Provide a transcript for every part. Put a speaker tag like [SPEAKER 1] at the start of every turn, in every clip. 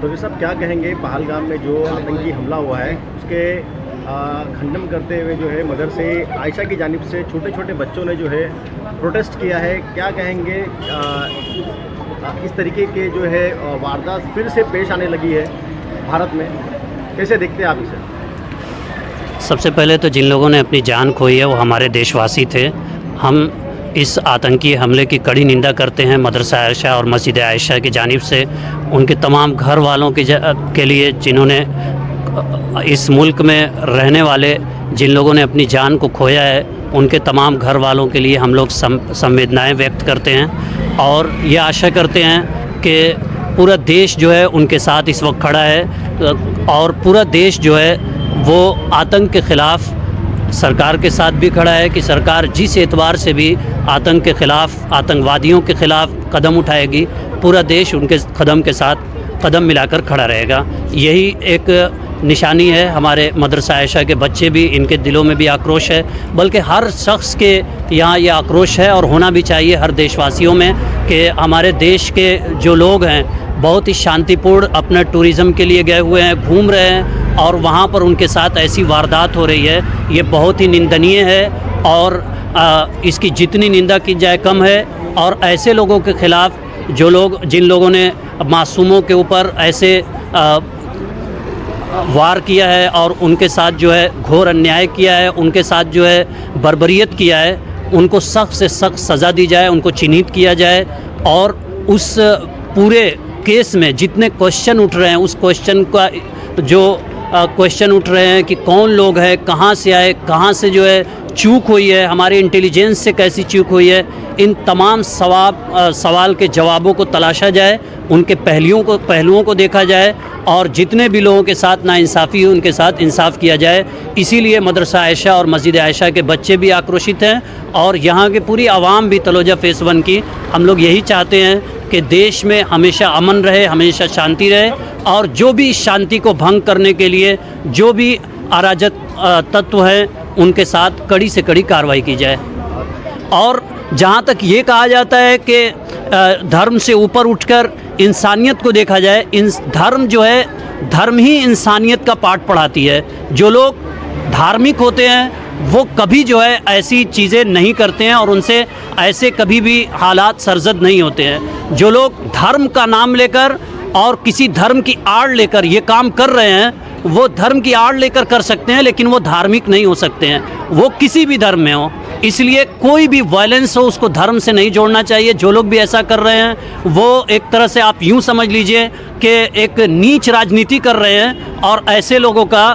[SPEAKER 1] तो साहब क्या कहेंगे पहलगाम में जो आतंकी हमला हुआ है उसके खंडन करते हुए जो है मदरसे आयशा की जानिब से छोटे छोटे बच्चों ने जो है प्रोटेस्ट किया है, क्या कहेंगे इस तरीके के जो है वारदात फिर से पेश आने लगी है भारत में, कैसे देखते हैं आप इसे?
[SPEAKER 2] सबसे पहले तो जिन लोगों ने अपनी जान खोई है वो हमारे देशवासी थे। हम इस आतंकी हमले की कड़ी निंदा करते हैं मदरसा आयशा और मस्जिद आयशा की जानिब से। उनके तमाम घर वालों के लिए जिन्होंने इस मुल्क में रहने वाले जिन लोगों ने अपनी जान को खोया है उनके तमाम घर वालों के लिए हम लोग संवेदनाएं व्यक्त करते हैं और ये आशा करते हैं कि पूरा देश जो है उनके साथ इस वक्त खड़ा है और पूरा देश जो है वो आतंक के ख़िलाफ़ सरकार के साथ भी खड़ा है कि सरकार जिस एतबार से भी आतंक के ख़िलाफ़ आतंकवादियों के ख़िलाफ़ कदम उठाएगी पूरा देश उनके कदम के साथ कदम मिलाकर खड़ा रहेगा। यही एक निशानी है। हमारे मदरसा आयशा के बच्चे भी, इनके दिलों में भी आक्रोश है, बल्कि हर शख्स के यहाँ ये आक्रोश है और होना भी चाहिए हर देशवासियों में कि हमारे देश के जो लोग हैं बहुत ही शांतिपूर्ण अपना टूरिज़म के लिए गए हुए हैं, घूम रहे हैं और वहाँ पर उनके साथ ऐसी वारदात हो रही है, ये बहुत ही निंदनीय है और इसकी जितनी निंदा की जाए कम है। और ऐसे लोगों के ख़िलाफ़ जो लोग जिन लोगों ने मासूमों के ऊपर ऐसे वार किया है और उनके साथ जो है घोर अन्याय किया है, उनके साथ जो है बर्बरियत किया है, उनको सख्त से सख्त सज़ा दी जाए, उनको चिन्हित किया जाए और उस पूरे केस में जितने क्वेश्चन उठ रहे हैं उस क्वेश्चन का जो क्वेश्चन उठ रहे हैं कि कौन लोग हैं, कहाँ से आए, कहाँ से जो है चूक हुई है, हमारे इंटेलिजेंस से कैसी चूक हुई है, इन तमाम सवाल के जवाबों को तलाशा जाए, उनके पहलुओं को देखा जाए और जितने भी लोगों के साथ नाइंसाफ़ी हुई उनके साथ इंसाफ किया जाए। इसीलिए मदरसा आयशा और मस्जिद आयशा के बच्चे भी आक्रोशित हैं और यहाँ के पूरी आवाम भी तलोजा फेज़ 1 की। हम लोग यही चाहते हैं कि देश में हमेशा अमन रहे, हमेशा शांति रहे और जो भी इस शांति को भंग करने के लिए जो भी अराजक तत्व हैं उनके साथ कड़ी से कड़ी कार्रवाई की जाए। और जहाँ तक ये कहा जाता है कि धर्म से ऊपर उठकर इंसानियत को देखा जाए, धर्म जो है धर्म ही इंसानियत का पाठ पढ़ाती है। जो लोग धार्मिक होते हैं वो कभी जो है ऐसी चीज़ें नहीं करते हैं और उनसे ऐसे कभी भी हालात सरजद नहीं होते हैं। जो लोग धर्म का नाम लेकर और किसी धर्म की आड़ लेकर ये काम कर रहे हैं वो धर्म की आड़ लेकर कर सकते हैं लेकिन वो धार्मिक नहीं हो सकते हैं, वो किसी भी धर्म में हो। इसलिए कोई भी वायलेंस हो उसको धर्म से नहीं जोड़ना चाहिए। जो लोग भी ऐसा कर रहे हैं वो एक तरह से आप यूँ समझ लीजिए कि एक नीच राजनीति कर रहे हैं और ऐसे लोगों का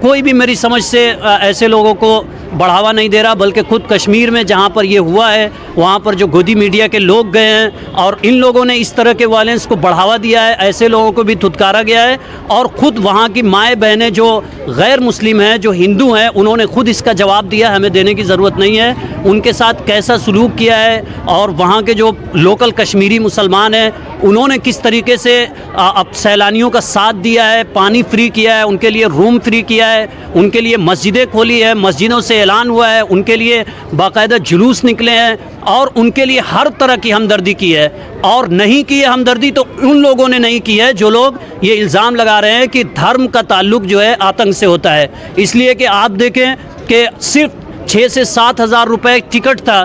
[SPEAKER 2] कोई भी मेरी समझ से ऐसे लोगों को बढ़ावा नहीं दे रहा, बल्कि खुद कश्मीर में जहाँ पर ये हुआ है वहाँ पर जो गोदी मीडिया के लोग गए हैं और इन लोगों ने इस तरह के वायलेंस को बढ़ावा दिया है, ऐसे लोगों को भी धुतकारा गया है और ख़ुद वहाँ की माएँ बहनें जो गैर मुस्लिम हैं, जो हिंदू हैं, उन्होंने खुद इसका जवाब दिया, हमें देने की ज़रूरत नहीं है। उनके साथ कैसा सलूक किया है और वहाँ के जो लोकल कश्मीरी मुसलमान हैं उन्होंने किस तरीके से अब सैलानियों का साथ दिया है, पानी फ्री किया है, उनके लिए रूम फ्री किया है, उनके लिए मस्जिदें खोली है, मस्जिदों से ऐलान हुआ है, उनके लिए बाकायदा जुलूस निकले हैं और उनके लिए हर तरह की हमदर्दी की है। और नहीं की है हमदर्दी तो उन लोगों ने नहीं की है जो लोग ये इल्ज़ाम लगा रहे हैं कि धर्म का ताल्लुक जो है आतंक से होता है। इसलिए कि आप देखें कि सिर्फ 6 से 7 हज़ार रुपये टिकट था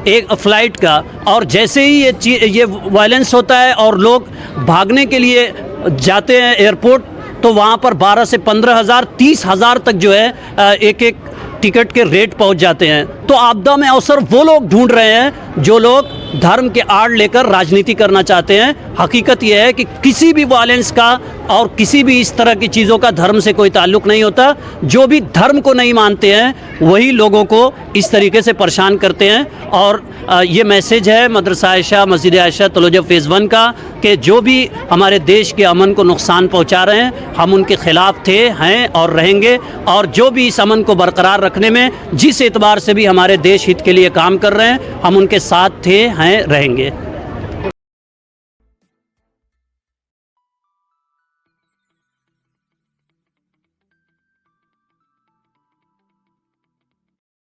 [SPEAKER 2] एक फ़्लाइट का और जैसे ही ये वायलेंस होता है और लोग भागने के लिए जाते हैं एयरपोर्ट तो वहाँ पर 12 से 15 हज़ार 30 हज़ार तक जो है एक टिकट के रेट पहुँच जाते हैं। तो आपदा में अवसर वो लोग ढूंढ रहे हैं जो लोग धर्म के आड़ लेकर राजनीति करना चाहते हैं। हकीकत यह है कि किसी भी वायलेंस का और किसी भी इस तरह की चीज़ों का धर्म से कोई ताल्लुक़ नहीं होता। जो भी धर्म को नहीं मानते हैं वही लोगों को इस तरीके से परेशान करते हैं। और ये मैसेज है मदरसा आयशा मस्जिद आयशा तलोजा फेज़ 1 का कि जो भी हमारे देश के अमन को नुकसान पहुंचा रहे हैं हम उनके ख़िलाफ़ थे, हैं और रहेंगे। और जो भी इस अमन को बरकरार रखने में जिस एतबार से भी हमारे देश हित के लिए काम कर रहे हैं हम उनके साथ थे, हैं, रहेंगे।